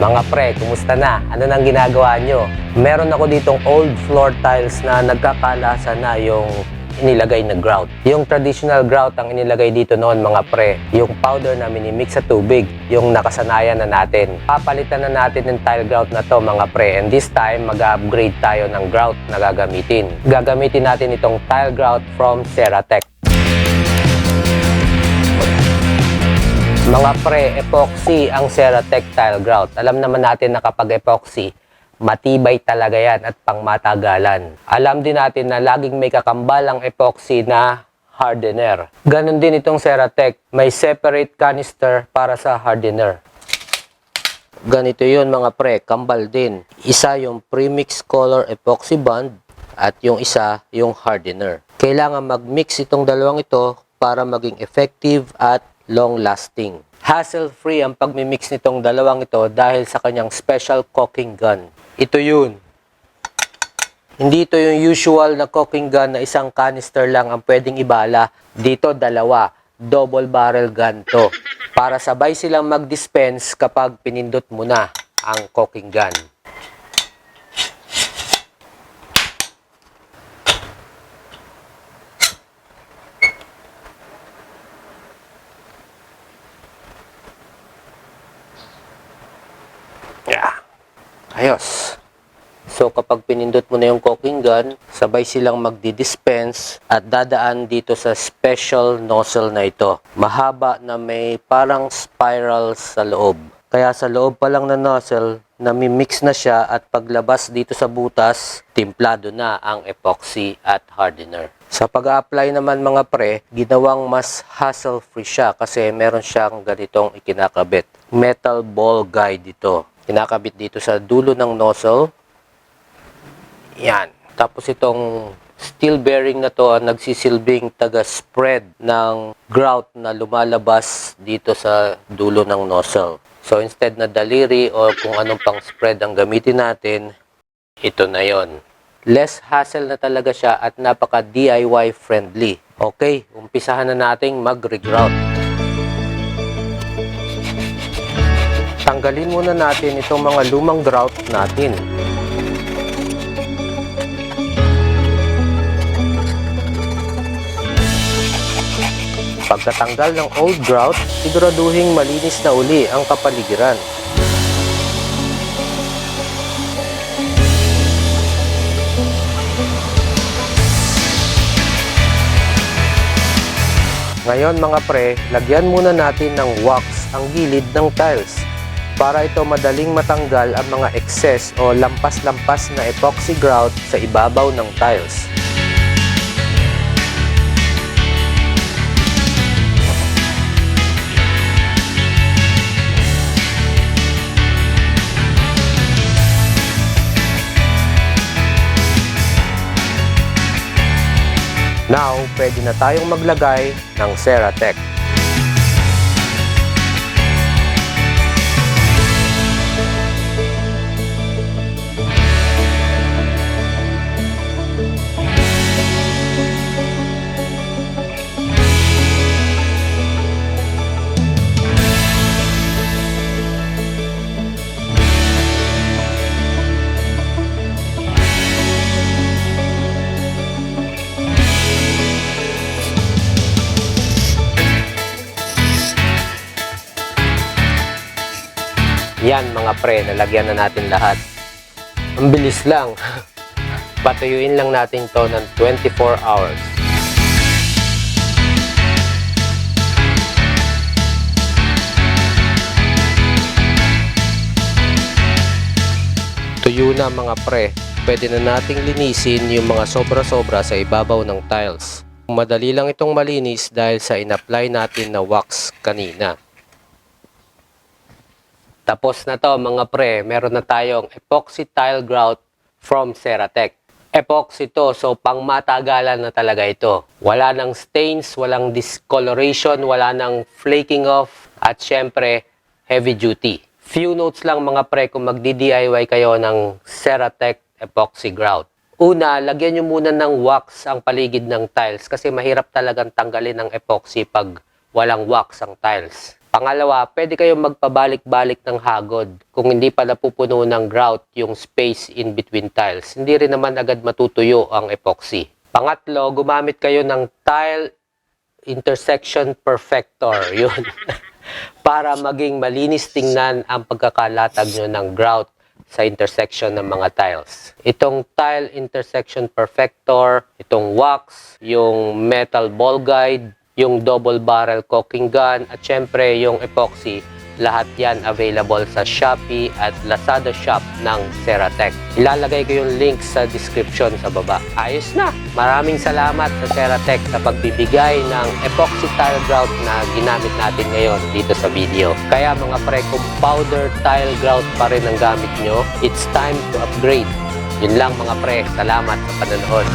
Mga pre, kumusta na? Ano nang ginagawa nyo? Meron ako ditong old floor tiles na nagkakalasan na yung inilagay na grout. Yung traditional grout ang inilagay dito noon mga pre. Yung powder na minimix sa tubig, yung nakasanayan na natin. Papalitan na natin yung tile grout na to mga pre. And this time, mag-upgrade tayo ng grout na gagamitin. Gagamitin natin itong tile grout from Ceratec. Mga pre, epoxy ang Ceratec tile grout. Alam naman natin na kapag epoxy, matibay talaga yan at pangmatagalan. Alam din natin na laging may kakambal ang epoxy na hardener. Ganon din itong Ceratec. May separate canister para sa hardener. Ganito yun mga pre, kambal din. Isa yung premix color epoxy bond at yung isa yung hardener. Kailangan mag-mix itong dalawang ito para maging effective at long-lasting. Hassle-free ang pagmimix nitong dalawang ito dahil sa kanyang special caulking gun. Ito yun. Hindi ito yung usual na caulking gun na isang canister lang ang pwedeng ibala. Dito dalawa. Double barrel gun to. Para sabay silang mag-dispense kapag pinindot mo na ang caulking gun. Yeah. Ayos. So kapag pinindot mo na yung caulking gun, sabay silang magdi-dispense at dadaan dito sa special nozzle na ito. Mahaba na may parang spiral sa loob. Kaya sa loob pa lang na nozzle, nami-mix na siya at paglabas dito sa butas, timplado na ang epoxy at hardener. Sa pag-a-apply naman mga pre, ginawang mas hassle-free siya kasi meron siyang ganitong ikinakabit. Metal ball guide dito. Kinakabit dito sa dulo ng nozzle. Yan. Tapos itong steel bearing na to ang nagsisilbing taga-spread ng grout na lumalabas dito sa dulo ng nozzle. So instead na daliri o kung anong pang spread ang gamitin natin, ito na yon. Less hassle na talaga siya at napaka DIY friendly. Okay, umpisahan na nating mag-regrout. Tanggalin muna natin itong mga lumang grout natin. Pagkatanggal ng old grout, siguraduhing malinis na uli ang kapaligiran. Ngayon mga pre, lagyan muna natin ng wax ang gilid ng tiles para ito madaling matanggal ang mga excess o lampas-lampas na epoxy grout sa ibabaw ng tiles. Now, pwede na tayong maglagay ng Ceratec. Yan mga pre, nalagyan na natin lahat. Ang bilis lang. Patuyuin lang natin to ng 24 hours. Tuyo na mga pre. Pwede na nating linisin yung mga sobra-sobra sa ibabaw ng tiles. Madali lang itong malinis dahil sa in-apply natin na wax kanina. Tapos na to mga pre, meron na tayong epoxy tile grout from Ceratec. Epoxy to, so pangmatagalan na talaga ito. Wala nang stains, walang discoloration, wala nang flaking off, at syempre, heavy duty. Few notes lang mga pre kung magdi-DIY kayo ng Ceratec epoxy grout. Una, lagyan nyo muna ng wax ang paligid ng tiles kasi mahirap talagang tanggalin ng epoxy pag walang wax ang tiles. Pangalawa, pwede kayong magpabalik-balik ng hagod kung hindi pa napupuno ng grout yung space in between tiles. Hindi rin naman agad matutuyo ang epoxy. Pangatlo, gumamit kayo ng tile intersection perfector. Yun. Para maging malinis tingnan ang pagkakalatag nyo ng grout sa intersection ng mga tiles. Itong tile intersection perfector, itong wax, yung metal ball guide, yung double barrel caulking gun, at syempre yung epoxy, lahat yan available sa Shopee at Lazada shop ng Ceratec. Ilalagay ko yung link sa description sa baba. Ayos na! Maraming salamat sa Ceratec sa pagbibigay ng epoxy tile grout na ginamit natin ngayon dito sa video. Kaya mga pre, kung powder tile grout pa rin ang gamit nyo, it's time to upgrade. Yun lang mga pre, salamat sa panonood.